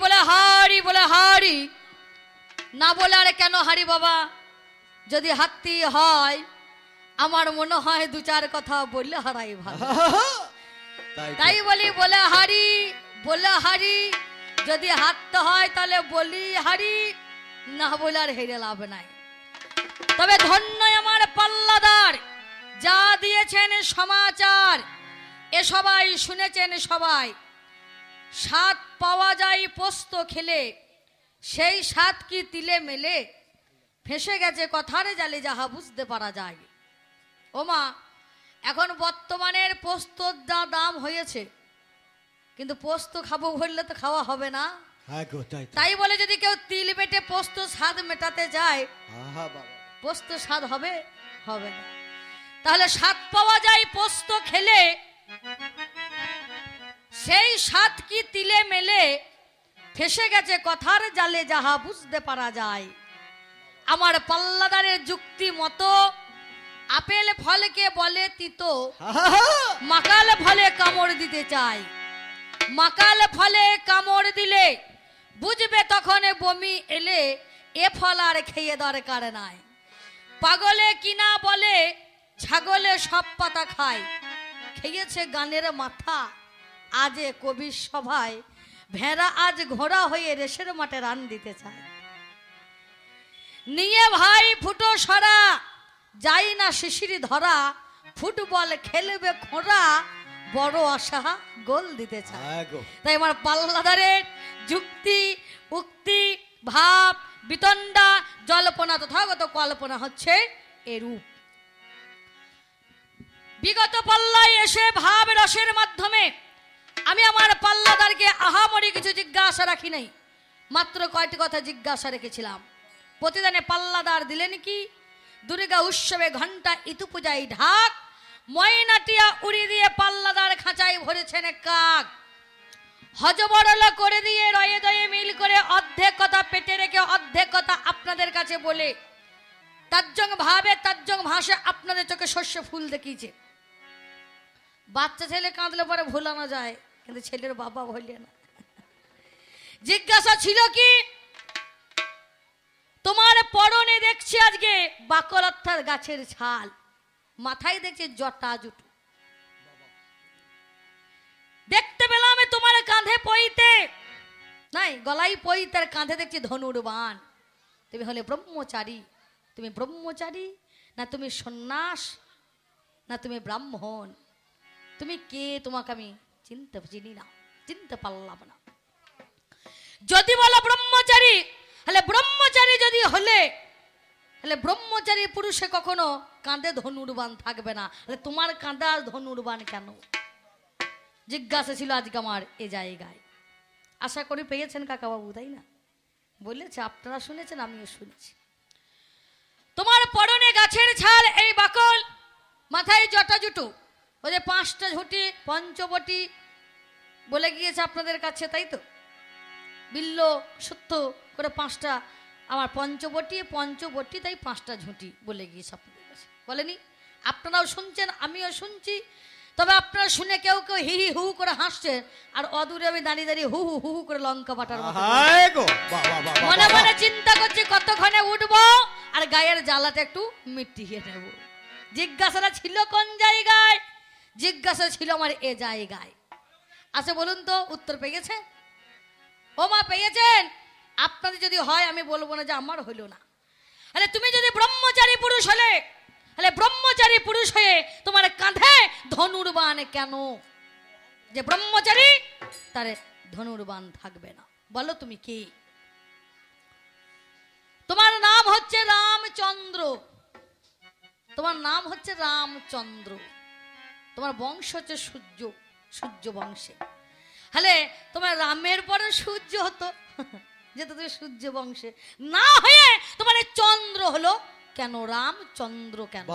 বলে হারি না বলে আরে কেন হারি বাবা, যদি হাতি হয় আমার মনে হয় দু চার কথা বললে হারাই ভালো। তাই বলি বলে হারি, যদি হারতে হয় তাহলে বলি হারি, না বলে আর হেরে লাভ নাই। তবে ধন্য আমার পাল্লাদার, যা দিয়েছেন সমাচার এ সবাই শুনেছেন সবাই। স্বাদ পাওয়া যায় পোস্ত খেলে, সেই স্বাদ কি তিলে মেলে, ফেঁসে গেছে কথার জালে যাহা বুঝতে পারা যায়। ও মা, এখন বর্তমানের পোস্তর যা দাম হয়েছে, কিন্তু পোস্ত খাবো বললে তো খাওয়া হবে না। তাই বলে যদি কেউ তিল বেটে পোস্ত স্বাদ মেটাতে যায়, পোস্ত স্বাদ হবে হবে না। তাহলে স্বাদ পাওয়া যায় পোস্ত খেলে, সেই স্বাদ কি তিলে মেলে, ফেঁসে গেছে কথার জালে যাহা বুঝতে পারা যায়। আমার পাল্লাদারের যুক্তি মতো আপেল ফলকে বলে তিতো, মাকাল ফলে কামড় দিতে চাই। মাকাল ফলে কামড় দিলে বুঝবে তখন বমি এলে, এ ফল আর খেয়ে দরকার নাই। পাগলে কিনা বলে ছাগলে সব পাতা খায়, খেয়েছে গানের মাথা আজে কবির সভায়। ভেড়া আজ ঘোড়া হয়ে রেশের মাঠে রান দিতে চায়। নিয়ে ভাই ফুটো সরা যাই না শিশির ধরা, ফুটবল খেলবে খোঁড়া বড় আশা গোল দিতে চায়। তাই আমার পাল্লাদারের যুক্তি উক্তি ভাব বিতণ্ডা জল্পনা তথাগত কল্পনা হচ্ছে এরূপ। বিগত পাল্লায় এসে ভাব রসের মাধ্যমে আমি আমার পাল্লাদারকে আহামরি কিছু জিজ্ঞাসা রাখি নাই, মাত্র কয়টি কথা জিজ্ঞাসা রেখেছিলাম। প্রতিদানে পাল্লাদার দিলেন কি? দুর্গা উৎসবে ঘন্টা ইতু পূজায় ঢাক, ময়নাটিয়া উড়ি দিয়ে পাল্লাদার খাঁচায় ভরেছেন কাক। হজবরল করে দিয়ে রয়ে দয়ে মিল করে অর্ধেক কথা পেটে রেখে অর্ধেক কথা আপনাদের কাছে বলে তাজ্জং ভাবে তাজ্জং ভাষা আপনাদের চোখে শস্য ফুল দেখিয়েছে। বাচ্চা ছেলে কাঁদলে পরে ভুলানো যায়, কিন্তু ছেলের বাবা ভুলে না। জিজ্ঞাসা ছিল কি? তোমার পরনে দেখছি আজকে বাকল অর্থাৎ গাছের ছাল, মাথায় দেখছি জটা জুটু, দেখতে পেলাম তোমার কাঁধে পইতে নাই গলায় পইতে, আর কাঁধে দেখছি ধনুর বাণ। তুমি হলে ব্রহ্মচারী, তুমি ব্রহ্মচারী না তুমি সন্ন্যাস না তুমি ব্রাহ্মণ? তুমি কে? তোমাকে আমি চিনি না, চিনতে পারলাম না। যদি বলো ব্রহ্মচারী, হলে ব্রহ্মচারী যদি হলে ব্রহ্মচারী পুরুষে কখনো কাঁধে ধনুর্বাণ থাকবে না। তোমার কাঁধে আর ধনুর্বাণ কেন? জিজ্ঞাসা ছিল আজকে আমার এ জায়গায়। আশা করি পেয়েছেন কাকাবাবু, তাই না? বলেছে, আপনারা শুনেছেন, আমিও শুনেছি। তোমার পরনে গাছের ছাল, এই বাকল, মাথায় জটা জুটু, ওই যে 5টা ঝুঁটি পঞ্চবটি বলে গিয়েছে আপনাদের কাছে, তাই তো? বিল্ল সত্য করে 5টা আমার পঞ্চবটি তাই 5টা ঝুঁটি বলে গিয়েছে আপনাদের কাছে, বলেনি? আপনারাও শুনছেন, আমিও শুনছি। তবে আপনারা শুনে কেউ কেউ হি হি হু করে হাসছেন, আর অদূরে আমি দাঁড়িয়ে দাঁড়িয়ে হু হু হু করে লঙ্কা বাটার মতো মনে মনে চিন্তা করছি কতক্ষণে উঠবো আর গায়ের জ্বালাটা একটু মিটিয়ে নেব। জিজ্ঞাসাটা ছিল কোন জায়গায়? জিজ্ঞাসা ছিল আমার এ জায়গায়। আচ্ছা বলুন তো, উত্তর পেয়েছেন? ও মা, পেয়েছেন? আপনাদের যদি হয় আমি বলবো না যে আমার হইল না। আরে তুমি যদি ব্রহ্মচারী পুরুষ হলে, ব্রহ্মচারী পুরুষ হয়ে তোমার কাঁধে ধনুর্বাণ কেন? যে ব্রহ্মচারী তার ধনুর্বাণ থাকবে না। বলো তুমি কি? তোমার নাম হচ্ছে রামচন্দ্র, তোমার নাম হচ্ছে রামচন্দ্র, তোমার বংশ হচ্ছে সূর্য বংশে। হলে তোমার রামের পরে সূর্য হতো, যেহেতু তুমি সূর্য বংশে না হয়ে তোমার চন্দ্র হলো কেন? রামচন্দ্র কেন?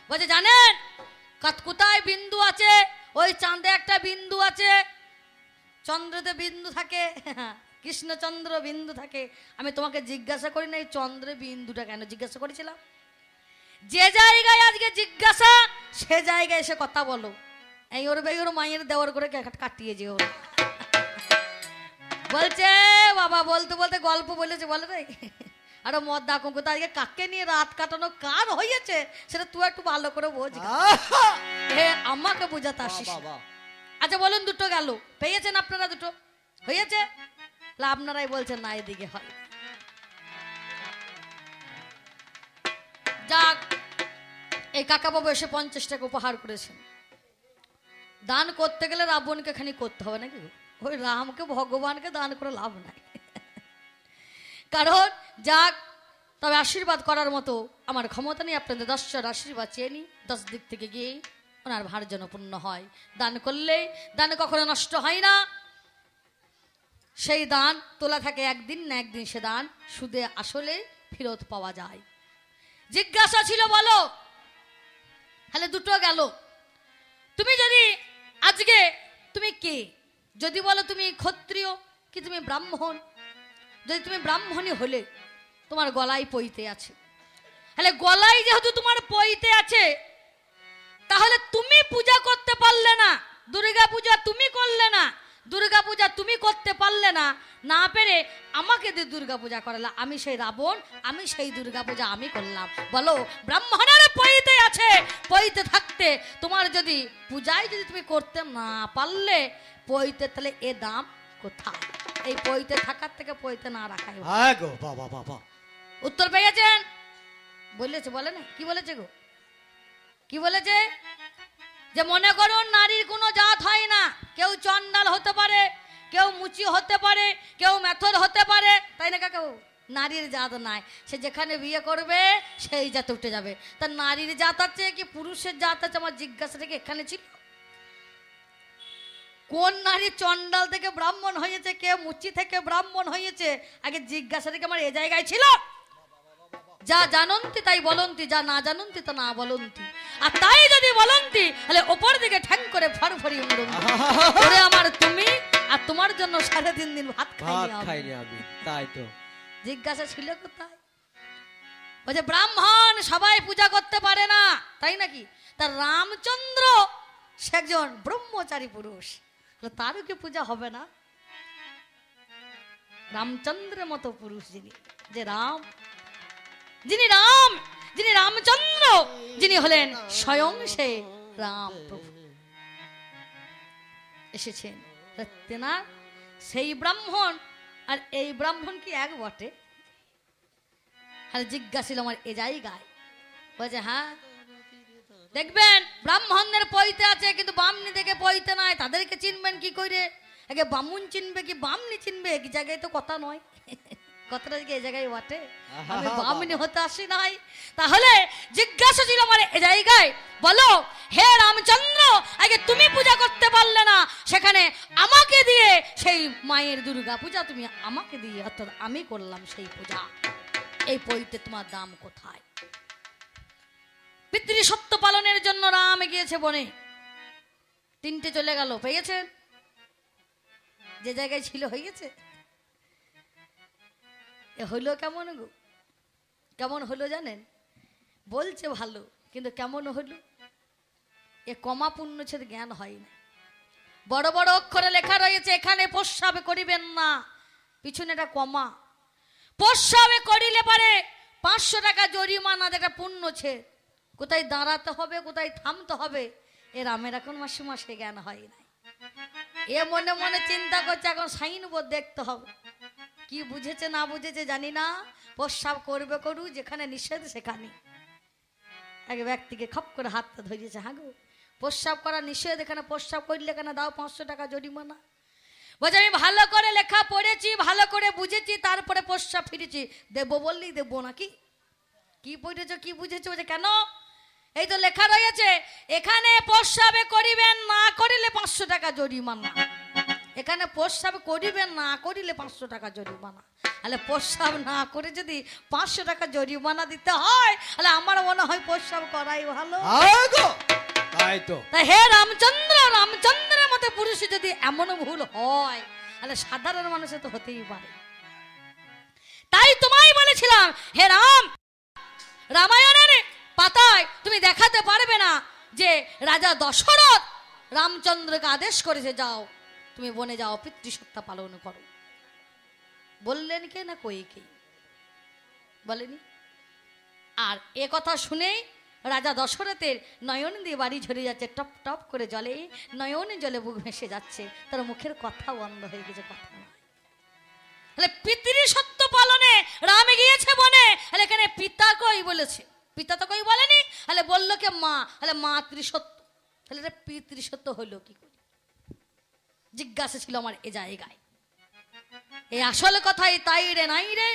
বলছে জানেন কোথায় বিন্দু আছে? ওই চাঁদে একটা বিন্দু আছে, চন্দ্রতে বিন্দু থাকে, কৃষ্ণচন্দ্র বিন্দু থাকে। আমি তোমাকে জিজ্ঞাসা করি না এই চন্দ্রে বিন্দুটা কেন, জিজ্ঞাসা করেছিলাম? যে জায়গায় আজকে জিজ্ঞাসা সে জায়গায় এসে কথা বলো। এই ওর মায়ের দেওয়ার করে কাটিয়ে যেও। বলছে বাবা বলতে বলতে গল্প বলেছে বলে রে আরো মদ ডাকুন কোথায় আজকে কাকে নিয়ে রাত কাটানো কার হয়েছে সেটা তুই একটু ভালো করে বোঝ। হে আমাকে বোঝাতে আসিস। আচ্ছা বলুন দুটো গেল, পেয়েছেন আপনারা দুটো হয়েছে? আপনারাই বলছেন না এদিকে হয়। যাক এই কাকা বাবু এসে 50 টাকা উপহার করেছেন। দান করতে গেলে রাবণকে খানি করতে হবে নাকি? ওই রামকে ভগবানকে দান করে লাভ নাই। কারণ যাক তবে আশীর্বাদ করার মতো আমার ক্ষমতা নেই। আপনাদের 10 আশীর্বাদ চেয়ে নি, 10 দিক থেকে গিয়ে ওনার ভার যেন পূর্ণ হয়। দান করলে দান কখনো নষ্ট হয় না। সেই দান তোলা থাকে একদিন না একদিন, সে দান সুদে আসলে ফেরত পাওয়া যায়। জিজ্ঞাসা ছিল বলো, তাহলে দুটো গেল। তুমি যদি আজকে তুমি কে, যদি বলো তুমি ক্ষত্রিয় কি তুমি ব্রাহ্মণ, যদি তুমি ব্রাহ্মণী হলে তোমার গলায় পইতে আছে, তাহলে গলায় যেহেতু তোমার পইতে আছে তাহলে তুমি পূজা করতে পারলে না, দুর্গা পূজা তুমি করলে না, দুর্গা পূজা তুমি করতে পারলে না, না পেরে আমাকে দিয়ে দুর্গা পূজা করালে, আমি সেই রাবণ, আমি সেই দুর্গা পূজা আমি করলাম। বলো ব্রাহ্মণের পইতে আছে, পইতে থাকতে তোমার যদি পূজায় যদি তুমি করতে না পারলে পইতে, তাহলে এ দাম কোথায়? এই পইতে থাকার থেকে পইতে না রাখাই। উত্তর পেয়েছেন? বলেছে বলে না কি বলেছে গো, কি বলেছে? যে মনে করুন নারীর কোনো জাত হয় না, কেউ চন্ডাল হতে পারে, কেউ মুচি হতে পারে, কেউ মেথর হতে পারে, তাই না কাকা? নারীর জাত নাই, সে যেখানে বিয়ে করবে সেই জাতে উঠে যাবে। তা নারীর জাত আছে কি পুরুষের জাত আছে? আমার জিজ্ঞাসা থেকে এখানে ছিল। কোন নারী চন্ডাল থেকে ব্রাহ্মণ হয়েছে, কে মুচি থেকে ব্রাহ্মণ হয়েছে, আগে জিজ্ঞাসা থেকে আমার এ জায়গায় ছিল। যা জানন্তি তাই বলন্তি, যা না জানন্তি তা না বলন্তি। আর তাই যদি বলন্তি তাহলে ওপর দিকে ঠ্যাং করে ফরফরি উড়ে আমার তুমি, আর তোমার জন্য 3.5 দিন ভাত খাইনি আমি। তাই তো জিজ্ঞাসা ছিল কোথায়? বলছে ব্রাহ্মণ সবাই পূজা করতে পারে না, তাই নাকি? তার রামচন্দ্র সে একজন ব্রহ্মচারী পুরুষ, তারও কি পূজা হবে না? রামচন্দ্রের মতো পুরুষ যিনি, যে রাম, যিনি রাম, যিনি রামচন্দ্র, যিনি হলেন স্বয়ং সে রাম প্রভু এসেছেন না, সেই ব্রাহ্মণ আর এই ব্রাহ্মণ কি এক বটে? আর জিজ্ঞাসা আমার এ জায়গায় বলছে হ্যাঁ দেখবেন ব্রাহ্মণদের পইতে আছে কিন্তু বামনি দেখে পইতে নাই, তাদেরকে চিনবেন কি করে? আগে বামুন চিনবে কি বামনি চিনবে? এক জায়গায় তো কথা নয়, কথাটা কি এই জায়গায় বটে? আমি বামনি হতে আসি নাই। তাহলে জিজ্ঞাসা ছিল আমার এই জায়গায়, বলো হে রামচন্দ্র আগে তুমি পূজা করতে পারলে না, সেখানে আমাকে দিয়ে সেই মায়ের দুর্গা পূজা তুমি আমাকে দিয়ে, অর্থাৎ আমি করলাম সেই পূজা, এই পইতে তোমার দাম কোথায়? পিতৃ সত্য পালনের জন্য রাম গিয়েছে বনে, 3টে চলে গেল, পেয়েছেন? যে জায়গায় ছিল হয়ে গেছে। এ হইলো কেমন গো? কেমন হলো জানেন? বলছে ভালো, কিন্তু কেমন হলো? এ কমা পূর্ণচ্ছেদ জ্ঞান হয় না। বড় বড় অক্ষরে লেখা রয়েছে এখানে প্রস্রাব করিবেন না, পিছনে এটা কমা। প্রস্রাবে করিলে পারে 500 টাকা জরিমানা, যেটা পূর্ণচ্ছেদ। কোথায় দাঁড়াতে হবে, কোথায় থামতে হবে, এ রামের এখন মাসে মাসে জ্ঞান হয় না। এ মনে মনে চিন্তা করছে এখন সাইনবোর্ড দেখতে হবে, কি বুঝেছে না বুঝেছে জানি না। প্রস্রাব করবে করু, যেখানে নিষেধ সেখানে। এক ব্যক্তিকে খপ করে হাতটা ধরিয়েছে, হ্যাঁ গো প্রস্রাব করা নিষেধ, এখানে প্রস্রাব করলে কেন দাও 500 টাকা জরিমানা। বলছে আমি ভালো করে লেখা পড়েছি, ভালো করে বুঝেছি, তারপরে প্রস্রাব ফিরেছি, দেবো বললেই দেবো নাকি? কি পড়েছ কি বুঝেছো? বলছে কেন? এই তো লেখা রয়েছে এখানে প্রস্রাবে করিবেন না করিলে 500 টাকা জরিমানা। এখানে প্রস্রাব করিবেন না করিলে 500 টাকা জরিমানা। তাহলে প্রস্রাব না করে যদি 500 টাকা জরিমানা দিতে হয়, তাহলে আমার মনে হয় প্রস্রাব করাই ভালো। তাই তো, তাই হে রামচন্দ্র, রামচন্দ্রের মতো পুরুষ যদি এমন ভুল হয়, তাহলে সাধারণ মানুষের তো হতেই পারে। তাই তোমায় বলেছিলাম হে রাম, রামায়ণের পাতায় তুমি দেখাতে পারবে না যে রাজা দশরথ রামচন্দ্রকে আদেশ করেছে যাও তুমি বনে যাও পিতৃসত্তা পালন করো। বললেন কে না কইকে বলেনি। আর এ কথা শুনেই রাজা দশরথের নয়ন দিয়ে বাড়ি ঝরে যাচ্ছে, টপ টপ করে জলে, নয়নে জলে বুক ভেসে যাচ্ছে, তার মুখের কথা বন্ধ হয়ে গেছে, কথা নয়। তাহলে পিতৃ সত্য পালনে রাম গিয়েছে বনে, তাহলে এখানে পিতা কই বলেছে, পিতা তো কই বলেনি, তাহলে বললো কে মা, তাহলে মাতৃসত্য, তাহলে এটা পিতৃসত্য হলো কি করে? জিজ্ঞাসা ছিল আমার এ জায়গায়। এই আসল কথাই তাই রে নাই রে,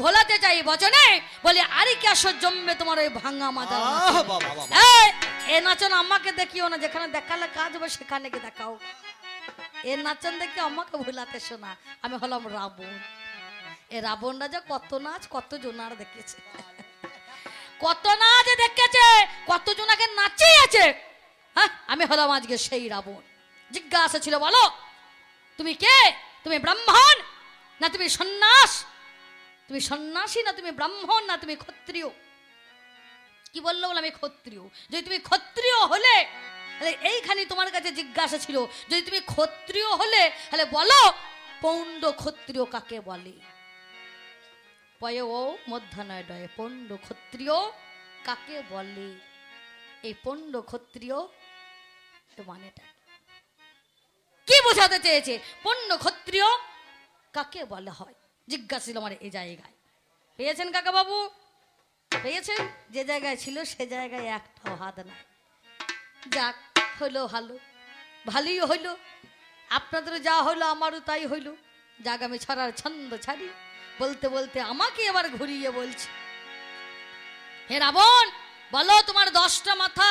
ভোলাতে চাই বচনে, বলে আরে কি আসর জমবে তোমার ওই ভাঙা মাথা। এ নাচন আমাকে দেখিও না, যেখানে দেখালে কাজ হবে সেখানে গিয়ে দেখাও। এ নাচন দেখে আমাকে ভোলাতে শোনা, আমি হলাম রাবণ। এ রাবণ রাজা কত নাচ কত জোনার দেখেছে, কত নাচ দেখেছে, কত জোনাকে নাচিয়েছে। হ্যাঁ, আমি হলাম আজকে সেই রাবণ। জিজ্ঞাসা ছিল বলো তুমি কে, তুমি ব্রাহ্মণ না তুমি সন্ন্যাস, তুমি সন্ন্যাসী না তুমি ব্রাহ্মণ না তুমি ক্ষত্রিয়? কি বললো, বলে আমি ক্ষত্রিয়। যদি তুমি ক্ষত্রিয় হলে, তাহলে এইখানে তোমার কাছে জিজ্ঞাসা ছিল, যদি তুমি ক্ষত্রিয় হলে তাহলে বলো পৌণ্ড ক্ষত্রিয় কাকে বলে? পয় ও মধ্যাহ্নয় ডয়ে পৌণ্ড ক্ষত্রিয় কাকে বলে? এই পৌণ্ড ক্ষত্রিয় মানেটা কি বোঝাতে চেয়েছে? পৌণ্ড ক্ষত্রিয় কাকে বলা হয় জিজ্ঞাসা ছিল আমার এই জায়গায়। পেয়েছেন কাকা বাবু, পেয়েছেন? যে জায়গায় ছিল সে জায়গায় একটাও হাত নাই। যাক, হলো ভালো, ভালোই হইলো। আপনাদেরও যা হলো আমারও তাই হইলো। যাক, আমি ছড়ার ছন্দ ছাড়ি, বলতে বলতে আমাকে এবার ঘুরিয়ে বলছে, হে রাবণ বলো তোমার 10টা মাথা,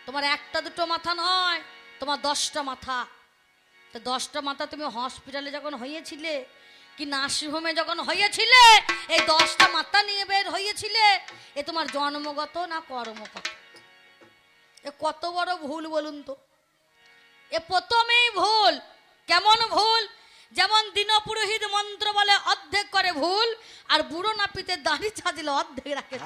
তোমার একটা দুটো মাথা নয়, তোমার 10টা মাথা। তো 10টা মাথা তুমি হসপিটালে যখন হয়েছিলে কি নার্সিংহোমে যখন হয়েছিলে, এই 10টা মাথা নিয়ে বের হয়েছিলে, এ তোমার জন্মগত না কর্মগত? এ কত বড় ভুল বলুন তো। এ প্রথমেই ভুল। কেমন ভুল? যেমন দিনপুরোহিত মন্ত্র বলে অর্ধেক করে ভুল, আর বুড়ো নাপিতে দাড়ি ছাদিলে অর্ধেক রাখে।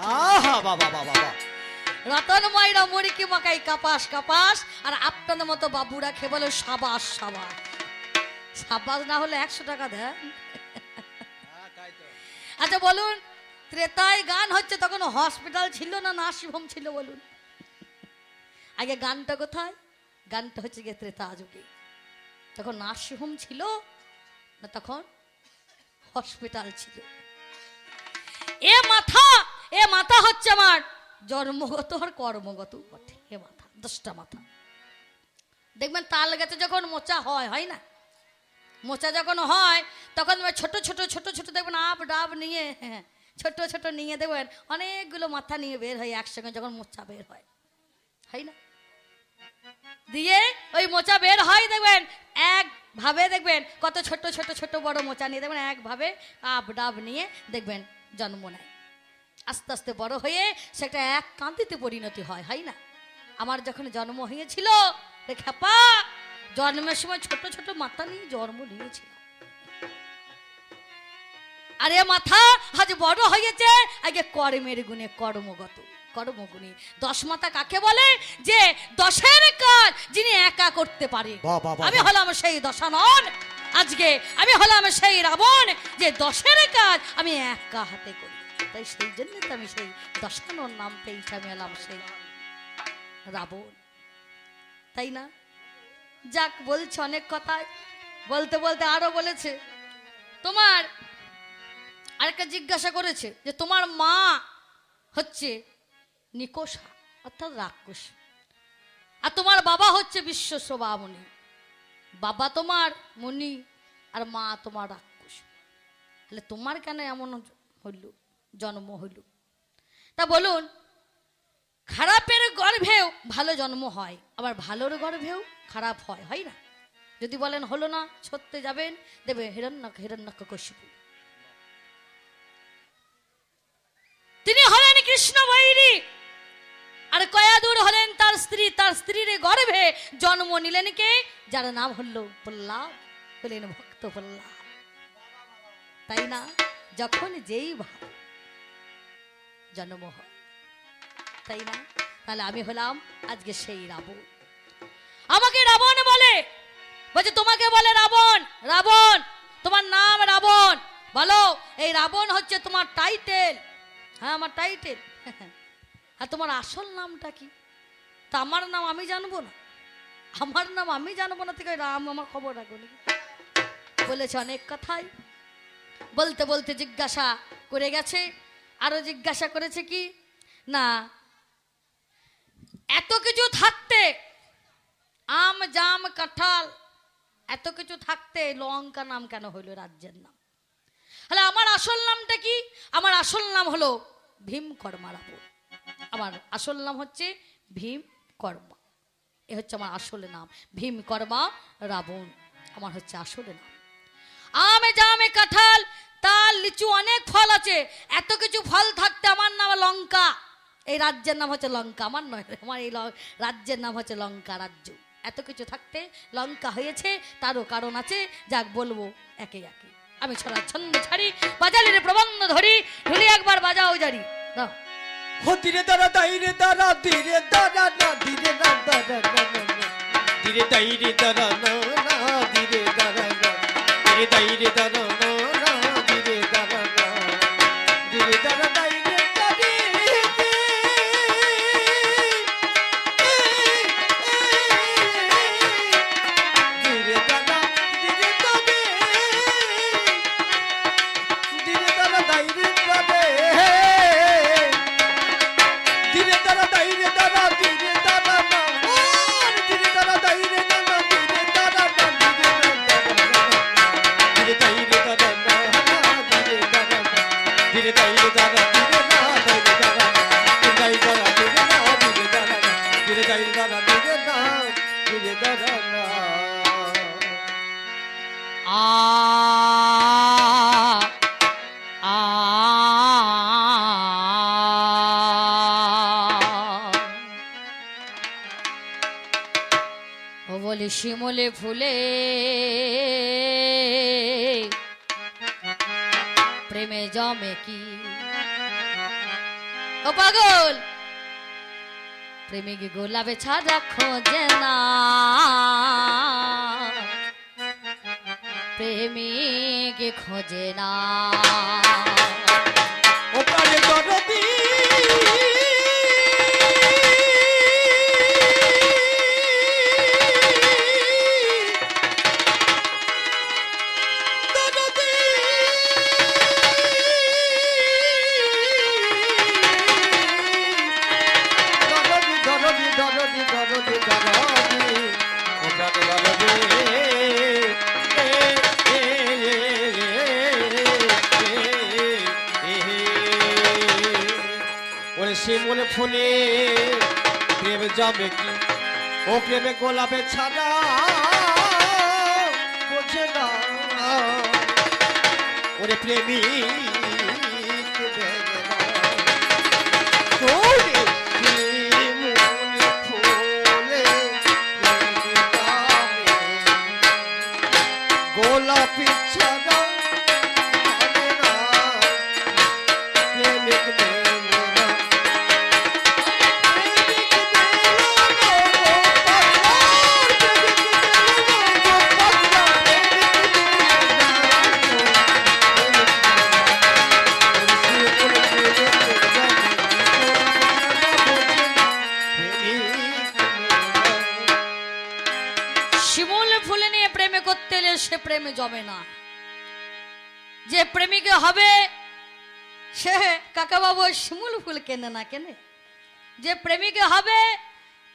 রতন মাইরা মুড়িকি মাকাই কাপাস কাপাস, আর আপনাদের মতো বাবুরা খেয়ে বলে সাবাস সাবাস। সাবাস না হলে 100 টাকা দেন। আচ্ছা বলুন, ত্রেতায় গান হচ্ছে তখন হসপিটাল ছিল না নার্সিংহোম ছিল বলুন? আগে গানটা কোথায়? গানটা হচ্ছে গিয়ে ত্রেতা যুগে। তখন নার্সিংহোম ছিল না, তখন হসপিটাল ছিল। এ মাথা হচ্ছে আমার জন্মগত আর কর্মগত বটে। এ মাথা 10টা মাথা। দেখবেন তাল গাছে যখন মোচা হয় না, মোচা যখন হয় তখন ছোট ছোট ছোট ছোট দেখবেন আপ ডাব নিয়ে, ছোট ছোট নিয়ে দেখবেন অনেকগুলো মাথা নিয়ে বের হয় একসঙ্গে যখন মোচা বের হয় না, দিয়ে ওই মোচা বের হয় দেখবেন একভাবে, দেখবেন কত ছোট ছোট ছোট বড় মোচা নিয়ে দেখবেন একভাবে আপ ডাব নিয়ে দেখবেন জন্ম নেয়। আস্তে আস্তে বড় হয়ে সেটা এক কান্তিতে পরিণতি হয় না? আমার যখন জন্ম হয়েছিল খেপা, জন্মের সময় ছোট ছোট মাথা নিয়ে জন্ম নিয়েছিল। আরে মাথা আজ বড় হয়েছে আগে কর্মের গুণে, কর্মগুণে। 10 মাথা কাকে বলে? যে 10এর কাজ যিনি একা করতে পারে। আমি হলাম সেই দশানন। আজকে আমি হলাম সেই রাবণ, যে 10এর কাজ আমি একা হাতে করি। তাই সেই জন্য তো আমি সেই দশানন নাম পেয়েছি, আমি হলাম সেই রাবণ, তাই না? যাক, বলছে অনেক কথা, বলতে বলতে আরো বলেছে, তোমার আরেকটা জিজ্ঞাসা করেছে যে তোমার মা হচ্ছে নিকোষা অর্থাৎ রাক্ষস, আর তোমার বাবা হচ্ছে বিশ্বশ্রবা মুনি। বাবা তোমার মুনি আর মা তোমার রাক্ষস, তাহলে তোমার কেন এমন হইল, জন্ম হইল? তা বলুন, খারাপের গর্ভেও ভালো জন্ম হয়, আবার ভালোর গর্ভেও খারাপ হয় না? যদি বলেন হলো না, সত্যি যাবেন দেবে হিরণ্যকশিপু। তিনি হলেন কৃষ্ণ বৈরী, আর কয়াদুর হলেন তার স্ত্রী। তার স্ত্রীর গর্ভে জন্ম নিলেন কে? যার নাম হলো প্রহ্লাদ, হলেন ভক্ত প্রহ্লাদ, তাই না? যখন যেই ভাব জন্ম হয়, তাই না? তাহলে আমি হলাম আজকে সেই রাবণ। আমাকে রাবণ বলে, বলছে তোমাকে বলে রাবণ। রাবণ তোমার নাম রাবণ, বলো এই রাবণ হচ্ছে তোমার টাইটেল? হ্যাঁ আমার টাইটেল। আর তোমার আসল নামটা কি? তা আমার নাম আমি জানবো না? আমার নাম আমি জানবো না থেকে রাম আমার খবর রাখো নাকি? বলেছে অনেক কথাই, বলতে বলতে জিজ্ঞাসা করে গেছে। আরো জিজ্ঞাসা করেছে কি না, এত কিছু থাকতে, আম জাম কাঁঠাল এত কিছু থাকতে লঙ্কা নাম কেন হইল রাজ্যের নাম? তাহলে আমার আসল নামটা কি? আমার আসল নাম হলো ভীমকর্মা রাবণ। আমার আসল নাম হচ্ছে ভীমকর্মা। এ হচ্ছে আমার আসল নাম, ভীমকর্মা রাবণ আমার হচ্ছে আসল নাম। আমে জামে কাঁঠাল তাল লিচু অনেক ফল আছে, এত কিছু ফল থাকতে আমার নাম লঙ্কা। এই রাজ্যের নাম হচ্ছে লঙ্কা, আমার নয়, আমার এই রাজ্যের নাম হচ্ছে লঙ্কা রাজ্য। এত কিছু থাকতে লঙ্কা হয়েছে, তারও কারণ আছে, যাক বলবো একে একে। আমি ছড়া ছন্দ ছাড়ি, বাজালি রে প্রবন্ধ ধরি, ঢুলি একবার বাজাও জারি। দাও ধীরে দাঁড়া দাইরে দাঁড়া ধীরে দাঁড়া না ধীরে দাঁড়া ধীরে দাইরে দাঁড়া না ধীরে দাঁড়া না ধীরে দাইরে দাঁড়া না ধীরে দাঁড়া না ধীরে দাঁড়া দাইরে বলি শিমুলে ফুলে প্রেমে জমে কি? ও পাগল, প্রেমিক গোলাপে ছাড়া খোঁজে না, প্রেমিক খোঁজে না। ও প্রাণে দরদি শিমুলে ফুলে প্রেমে জমে কি? ও প্রেমে গোলাপে ছাড়া বোঝে না ওরে প্রেমী গোলাপি ছাড়া সে প্রেমে জমে না। যে প্রেমিকে হবে সে কাকা বাবু শিমুল ফুল কেনে না কেনে? যে প্রেমিকে হবে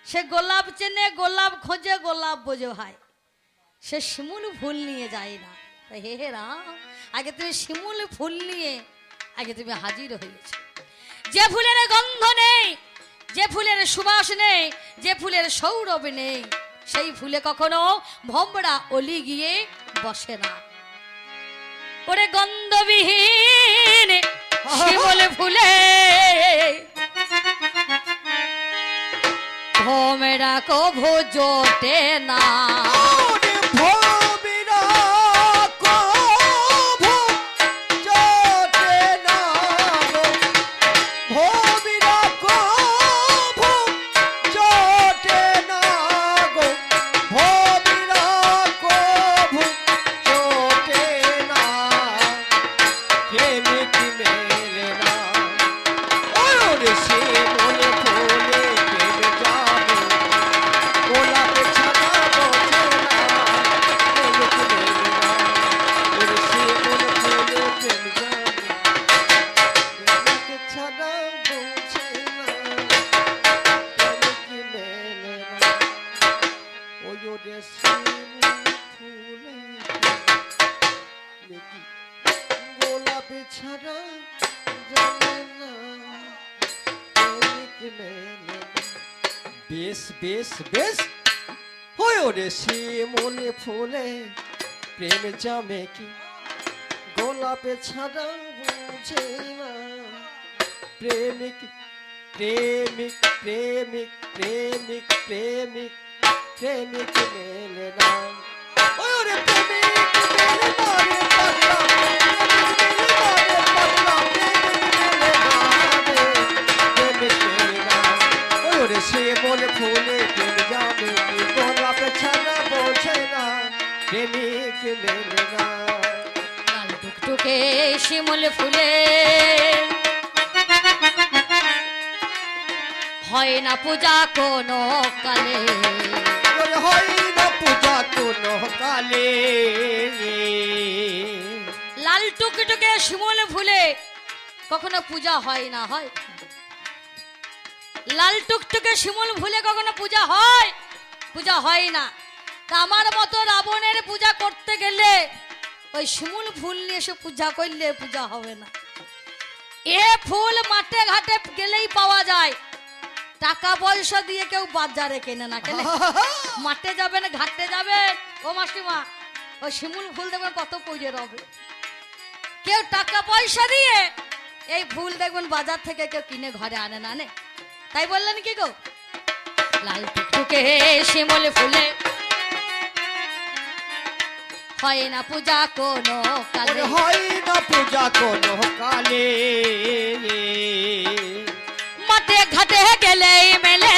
সে গোলাপ চেনে, গোলাপ খোঁজে, গোলাপ বোঝে ভাই, সে শিমুল ফুল নিয়ে যায় না। হে হে রাম, আগে তুমি শিমুল ফুল নিয়ে আগে তুমি হাজির হয়েছে। যে ফুলের গন্ধ নেই, যে ফুলের সুবাস নেই, যে ফুলের সৌরভ নেই, সেই ফুলে কখনো ভোমরা অলি গিয়ে বসে না। ওরে গন্ধবিহীন শিমুল ফুলে ভোমরা কভু জোটে না। কি গোলাপে ছাড়া জানে না প্রেমিক মেলে না। বেশ বেশ বেশ হয় রে শিমুলে ফুলে প্রেম জামে কি গোলাপে ছাড়া বুঝে না প্রেমিক প্রেমিক প্রেমিক প্রেমিক প্রেমিক প্রেমিক মেলে না। ওরে প্রেমিক মেলে না রে পাগলা, প্রেমিক মেলে না। ওরে শিমুল ফুলে প্রেম জামে কি গোলাপে ছাড়া বোঝে না প্রেমিক মেলে না। লাল টুকটুকে শিমুল ফুলে হয় না পূজা কোনো কালে, হয় না পূজা কোনো কালে। লাল টুকটুকে শিমুল ফুলে কখনো পূজা হয় না, হয় লাল টুকটুকে শিমুল ফুলে কখনো পূজা হয়? পূজা হয় না। তা আমার মতো রাবণের পূজা করতে গেলে ওই শিমুল ফুল নিয়ে এসে পূজা করলে পূজা হবে না। এ ফুল মাঠে ঘাটে গেলেই পাওয়া যায়, টাকা পয়সা দিয়ে কেউ বাজারে কেনে না। কেনে মাঠে যাবেন ঘাটে যাবেন ও মাসিমা, ওই শিমুল ফুল দেখবেন কত পয়সা হবে। কেউ টাকা পয়সা দিয়ে এই ফুল দেখবেন বাজার থেকে কেউ কিনে ঘরে আনে না। তাই বললেন কি গো, লাল টুকটুকে শিমুল ফুলে হয় না পূজা কোনো কালে, হয় না পূজা কোনো কালে। মাঠে ঘাটে গেলেই মেলে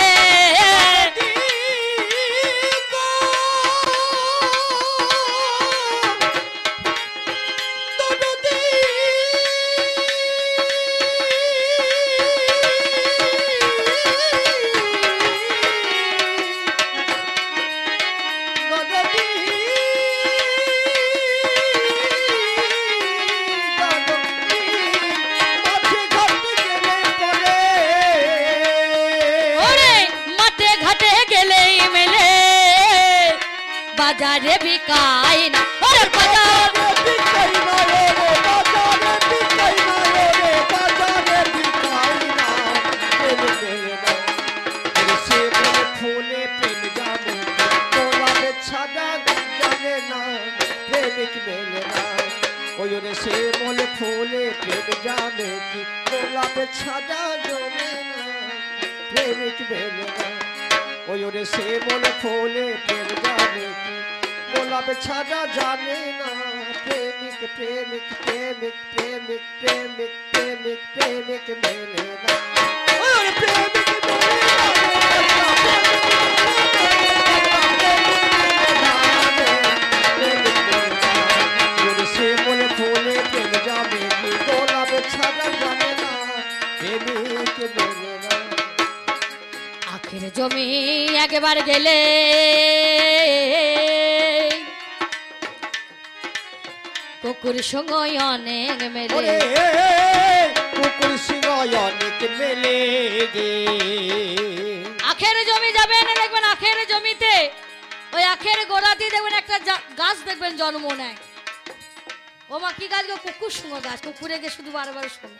বাজারে বিকাই না, ওরে বাজারে বিকাই না রে, বাজারে বিকাই না রে, বাজারে বিকাই না প্রেম মেলে না। সে বলে ফুলে প্রেম জানে গোলাপে ছাড়া জানে না প্রেমিক মেলে না। ওই রে সে বলে ফুলে প্রেম জানে কি গোলাপে ছাড়া জমে না প্রেমিক মেলে না। ওই রে সে বলে ফুলে প্রেম জানে কি গোলাপে ছাড়া জানে না প্রেমিক প্রেমিক প্রেমিক প্রেমিক প্রেমিক প্রেমিক প্রেমিক মেলে না। ওরে প্রেমিক মেলে না, প্রেমিক মেলে না। ওরে সে বলে ফুলে প্রেম জানে কি গোলাপে ছাড়া জানে না প্রেমিক মেলে না। আখের জমি একবার গেলে কুকুর সঙ্গে অনেক মেলে, কুকুর সঙ্গে অনেক মেলে গে। আখের জমি যাবেন দেখবেন, আখের জমিতে ওই আখের গোড়াতে দেখবেন একটা গাছ দেখবেন জন্ম নেয়। ও মা কি গাছ গো? কুকুর সঙ্গে গাছ। কুকুরে গিয়ে শুধু বারবার শোনে,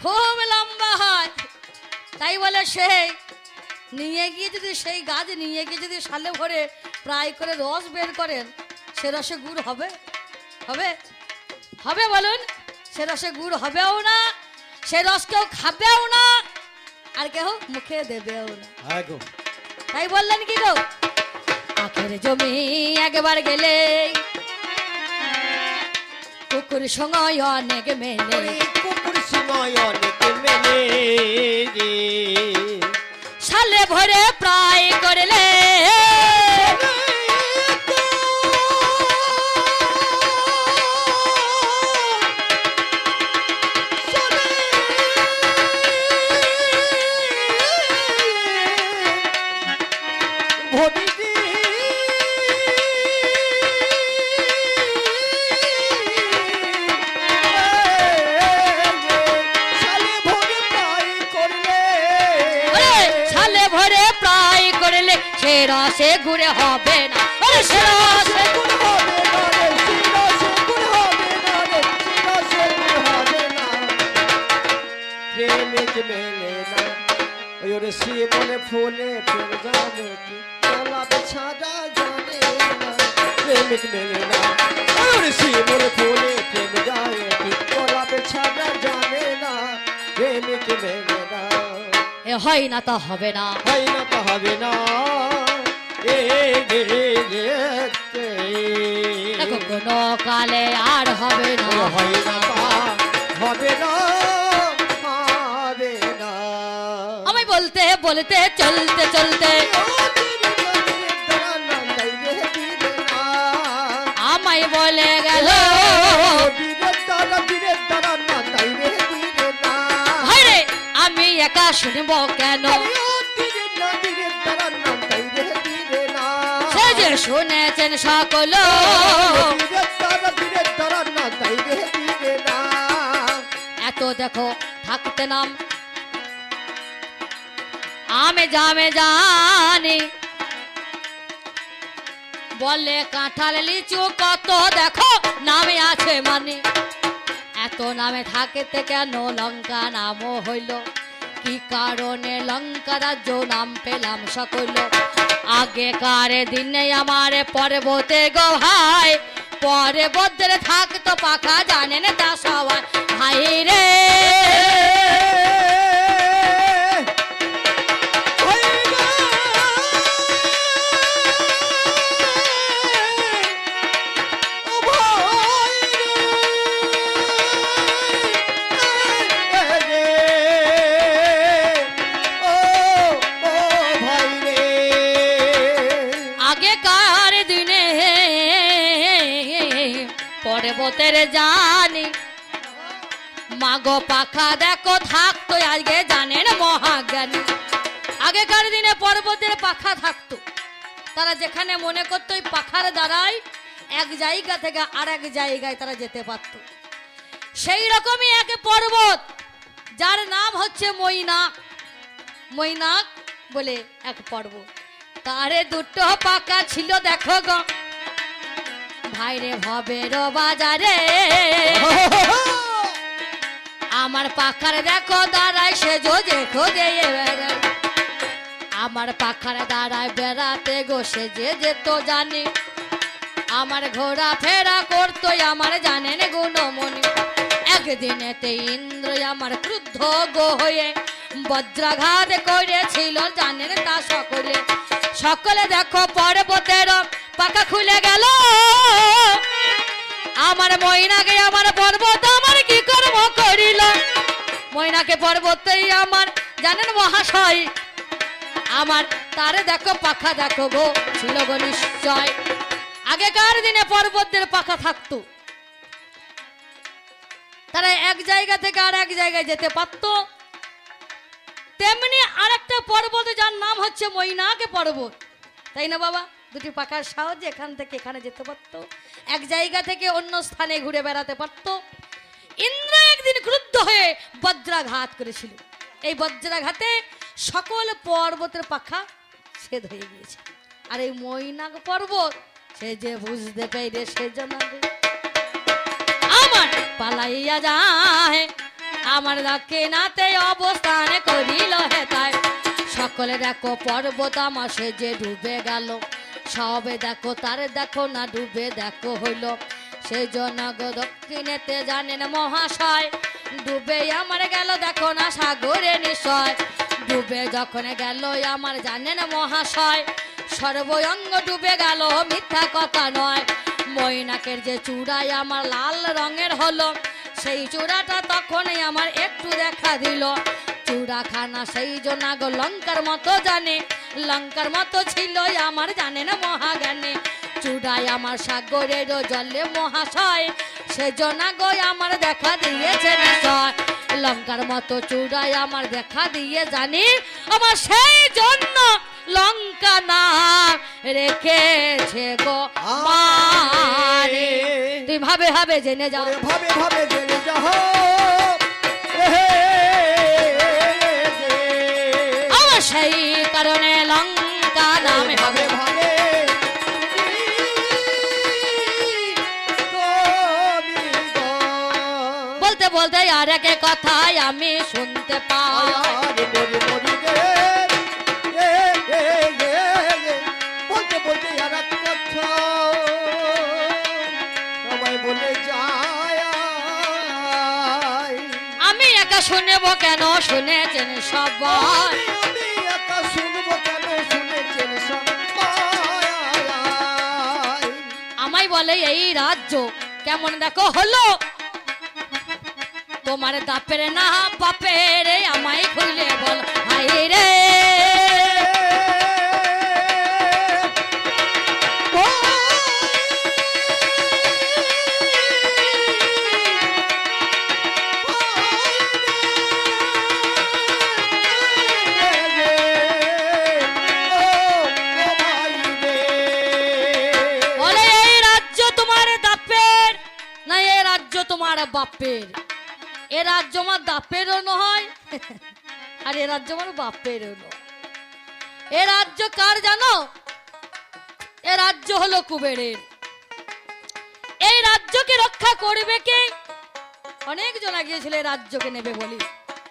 খুব লম্বা হয়। তাই বলে সেই নিয়ে গিয়ে যদি সেই গাছ নিয়ে গিয়ে যদি সালে ভরে প্রায় করে রস বের করেন, সে রসে গুড় হবে? হবে হবে বলুন? সে রসে গুড় হবেও না, সে রস কেউ খাবেও না, আর কেউ মুখে দেবেও না। তাই বললেন কি গো, আখের জমি একবার গেলে কুকুর সঙ্গে অনেক মেলে, কুকুর সঙ্গে অনেক মেলে গে। সালে ভরে প্রায় করলে সে রসে গুড়ে হবে না, সে রসে গুড় হবে না, সে রসে গুড় মেলে না ওই ওরে শিমুল ফুলে প্রেম জানে কি গোলাপ ছাড়া জানে না প্রেমিক মেলে না ওরে শিমুল ফুলে প্রেম জানে কি গোলাপ ছাড়া জানে না প্রেমিক মেলে না এ হয় না তো হবে না, হয় না তো হবে না দেখো কোনো কালে আর হবে না, হয় না হবে না হবে না আমি বলতে বলতে চলতে চলতে আমায় বলে গেল হায়রে আমি একা শুনবো কেন, সে যে শুনেছেন সকল এত দেখো থাকতে নাম আমি জানি বলে কাঁঠাল লিচু কত দেখো নামে আছে মানে এত নামে থাকতে কেন লঙ্কা নামও হইল কি কারণে লঙ্কা রাজ্য নাম পেলাম সকল আগেকার দিনে আমার পর্বতে গো ভাই পর্বতের থাকতো পাখা জানেন তা সবাই ভাই রে পর্বতের জানি মাগো পাখা দেখো থাকতো আজকে জানেন মহাজ্ঞানী আগেকার দিনে পর্বতের পাখা থাকতো তারা যেখানে মনে করতো ওই পাখার দ্বারাই এক জায়গা থেকে আর এক জায়গায় তারা যেতে পারত সেই রকমই এক পর্বত যার নাম হচ্ছে মৈনাক মৈনাক বলে এক পর্বত তারে দুটো পাখা ছিল দেখো গো ভাইরে ভবের বাজারে আমার পাখার দেখো দাঁড়ায় সে দেখো আমার পাখার দাঁড়ায় বেড়াতে গো সে যে যেত জানি আমার ঘোরা ফেরা করতো আমার জানেন গুণমণি একদিনেতে ইন্দ্র আমার ক্রুদ্ধ গো হয়ে বজ্রাঘাত করেছিল জানেন তা সকলে সকলে দেখো পর্বতের পাখা খুলে গেল আমার ময়নাকে আমার পর্বত আমার কি কর্ম করিল ময়নাকে পর্বতেই আমার জানেন মহাশয় আমার তারে দেখো পাখা দেখো গো ছিল গো নিশ্চয় আগেকার দিনে পর্বতের পাখা থাকতো তারা এক জায়গা থেকে আর এক জায়গায় যেতে পারত তেমনি আরেকটা পর্বত যার নাম হচ্ছে মৈনাকে পর্বত তাই না বাবা দুটি পাখার সাহায্যে এখান থেকে এখানে যেতে পারতো এক জায়গা থেকে অন্য স্থানে ঘুরে বেড়াতে পারতো ইন্দ্র একদিন ক্রুদ্ধ হয়ে বজ্রাঘাত করেছিল এই বজ্রাঘাতে সকল পর্বতের পাখা ছেদ হয়ে গিয়েছে আর এই মৈনাক পর্বত সে যে বুঝতে পেরে সে জানাবে আমার পালাইয়া যায় আমার দক্ষিণাতে অবস্থান করিল হে তাই সকলে দেখো পর্বত আমার সে যে ডুবে গেল সবে দেখো তারে দেখো না ডুবে দেখো হইল সেই জন্য গো দক্ষিণেতে জানেন মহাশয় ডুবে আমার গেল দেখো না সাগরে নিশ্চয় ডুবে যখন গেল আমার জানেন মহাশয় সর্বঙ্গ ডুবে গেল মিথ্যা কথা নয় মৈনাকের যে চূড়ায় আমার লাল রঙের হলো সেই চূড়াটা তখনই আমার একটু দেখা দিল চূড়াখানা সেই জন্য গো লঙ্কার মতো জানে লঙ্কার মতো ছিল আমার জানে না মহাজ্ঞানে চূড়ায় আমার সাগরের জলে মহাশয় সেজন্য গো আমার দেখা দিয়েছে নিশ্চয় লঙ্কার মতো চূড়ায় আমার দেখা দিয়ে জানি আমার সেই জন্য লঙ্কা না রেখেছে গো মারে তুই ভাবে ভাবে জেনে যাও ভাবে ভাবে জেনে যাও আমার সেই কারণে লঙ্কা নামে হবে ভাবে বলতে বলতে আর এক কথাই আমি শুনতে পাই। আরে মরি মরি রে বলতে বলতে আর এক কথা সবাই বলে যায়। আমি একা শুনবো কেন, শুনেছেন সবাই। আমি একা শুনবো কেন, শুনেছেন সবাই। আমায় বলে এই রাজ্য কেমন দেখো হলো, তোমার দাপের না বাপের, আমায় খুলে বল হাই রে। বলে এই রাজ্য তোমার দাপের না এই রাজ্য তোমার বাপের? এ রাজ্য আমার দাপেরও নয় আর এ রাজ্য আমার বাপেরও নয়। এ রাজ্য কার জানো? এ রাজ্য হলো কুবেরের। এই রাজ্যকে রক্ষা করবে কে? অনেক জনা গিয়েছিল এই রাজ্যকে নেবে বলি।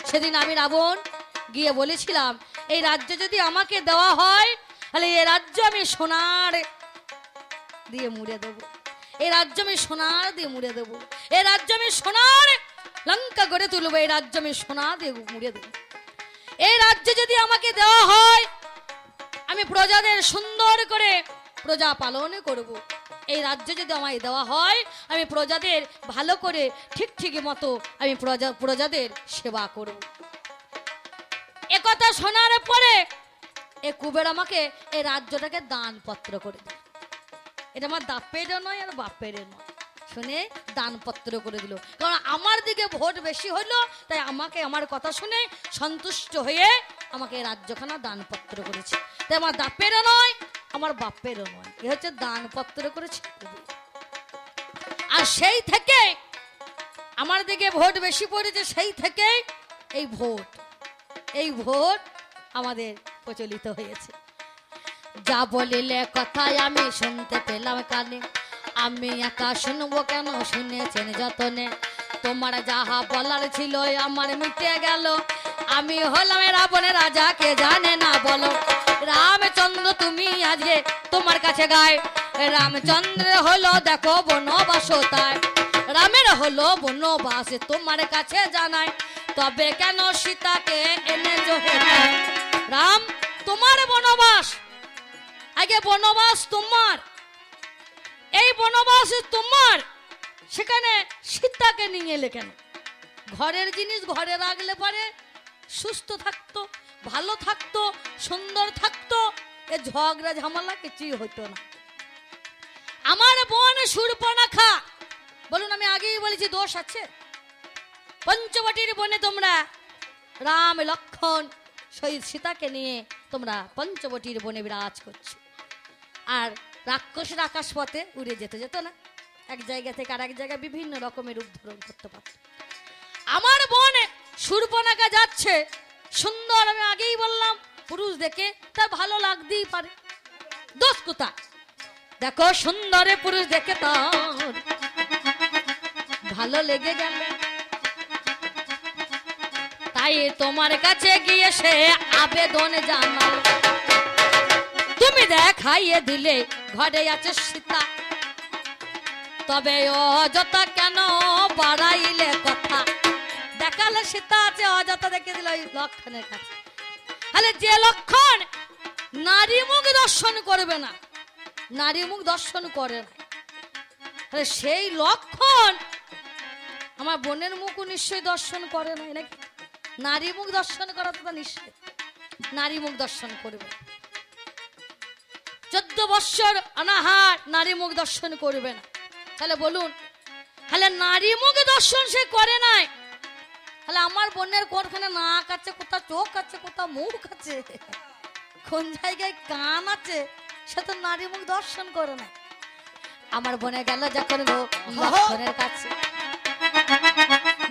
সেদিন আমি রাবণ গিয়ে বলেছিলাম এই রাজ্য যদি আমাকে দেওয়া হয় তাহলে এই রাজ্য আমি সোনার দিয়ে মুড়ে দেবো, এই রাজ্য আমি সোনার দিয়ে মুড়ে দেবো, এই রাজ্য আমি সোনার লঙ্কা গড়ে তুলবো, এই রাজ্য আমি সোনা দিয়ে মুড়ে দেবো। এই রাজ্য যদি আমাকে দেওয়া হয় আমি প্রজাদের সুন্দর করে প্রজা পালন করব। এই রাজ্য যদি আমায় দেওয়া হয় আমি প্রজাদের ভালো করে ঠিক ঠিক মতো আমি প্রজাদের সেবা করব। একথা শোনার পরে এ কুবের আমাকে এই রাজ্যটাকে দানপত্র করে দিল। এটা আমার দাপেরও নয় আর বাপেরও নয়, শুনে দানপত্র করে দিল। কারণ আমার দিকে ভোট বেশি হলো তাই আমাকে আমার কথা শুনে সন্তুষ্ট হয়ে আমাকে রাজ্যখানা দানপত্র করেছে। তাই আমার দাপেরও নয় আমার বাপেরও নয়, এ হচ্ছে দানপত্র করেছে। আর সেই থেকে আমার দিকে ভোট বেশি পড়েছে, সেই থেকে এই ভোট আমাদের প্রচলিত হয়েছে। যা বলিলে কথায় আমি শুনতে পেলাম কানে, আমি একা শুনবো কেন, শুনেছেন যতনে। তোমার যাহা বলার ছিল আমার মিটে গেল, আমি হলাম রাবণের রাজা, কে জানে না বলো। রামচন্দ্র তুমি আজকে তোমার কাছে গায়, রামচন্দ্র হলো দেখো বনবাস তাই, রামের হলো বনবাস তোমার কাছে জানায়, তবে কেন সীতাকে এনে জোহেতায়। রাম তোমার বনবাস, আগে বনবাস তোমার, এই বনবাস তোমার, সেখানে সীতাকে নিয়ে এলে কেন? ঘরের জিনিস ঘরে রাখলে পারে সুস্থ থাকতো, ভালো থাকতো, সুন্দর থাকতো, এ ঝগড়া ঝামেলা কিছুই হতো না। আমার বোন শূর্পণখা, বলুন আমি আগেই বলেছি দোষ আছে। পঞ্চবটির বনে তোমরা রাম লক্ষণ শহীদ সীতাকে নিয়ে তোমরা পঞ্চবটির বনে বিরাজ করছো, আর রাক্ষসের আকাশ পথে উড়ে যেতে যেত না, এক জায়গা থেকে আর এক জায়গায় বিভিন্ন রকমের রূপ ধারণ করতে পারত। আমার বোন শূর্পণখা যাচ্ছে সুন্দর, আমি আগেই বললাম পুরুষ দেখে তার ভালো লাগতেই পারে, দোষ কোথা? দেখো সুন্দরে পুরুষ দেখে তার ভালো লেগে গেল, তাই তোমার কাছে গিয়ে সে আবেদন জানাল, তুমি দেখাইয়ে দিলে ঘরে আছে সীতা, তবে অযথা কেন বাড়াইলে কথা। দেখালে সীতা আছে, অযথা দেখে দিল ওই লক্ষণের কাছে। তাহলে যে লক্ষণ নারী মুখ দর্শন করবে না, নারী মুখ দর্শন করে না, তাহলে সেই লক্ষণ আমার বোনের মুখও নিশ্চয়ই দর্শন করে না নাকি? নারী মুখ দর্শন করা তো নিশ্চয় নারী মুখ দর্শন করবে। 14 বৎসর অনাহার নারী মুখ দর্শন করবে না, তাহলে বলুন, তাহলে নারী মুখ দর্শন সে করে নাই, তাহলে আমার বোনের কোনখানে নাক আছে, কোথাও চোখ আছে, কোথাও মুখ আছে, কোন জায়গায় কান আছে, সে তো নারী মুখ দর্শন করে না। আমার বোনে গেল যখন লক্ষণের কাছে,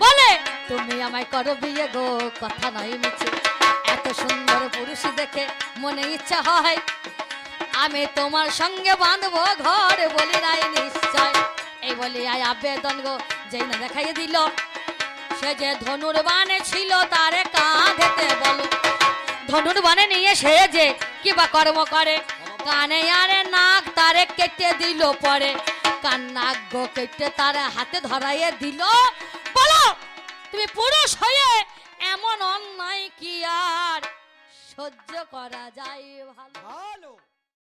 বলে তুমি আমায় করো বিয়ে গো, কথা নয় মিছে, এত সুন্দর পুরুষ দেখে মনে ইচ্ছা হয়, আমি তোমার সঙ্গে বাঁধবো ঘর, বলি নাই নিশ্চয়। এই বলি আয় আবেদন গো, যেই না দেখাইয়ে দিল, সে যে ধনুর বানে ছিল তারে কাঁধেতে বলো ধনুর বানে নিয়ে সে যে কি বা কর্ম করে কানে আরে নাক তারে কেটে দিল পরে কান নাক গো কেটে তারে হাতে ধরাইয়ে দিল বলো তুমি পুরুষ হয়ে এমন অন্যায় কি আর সহ্য করা যায় ভালো ভালো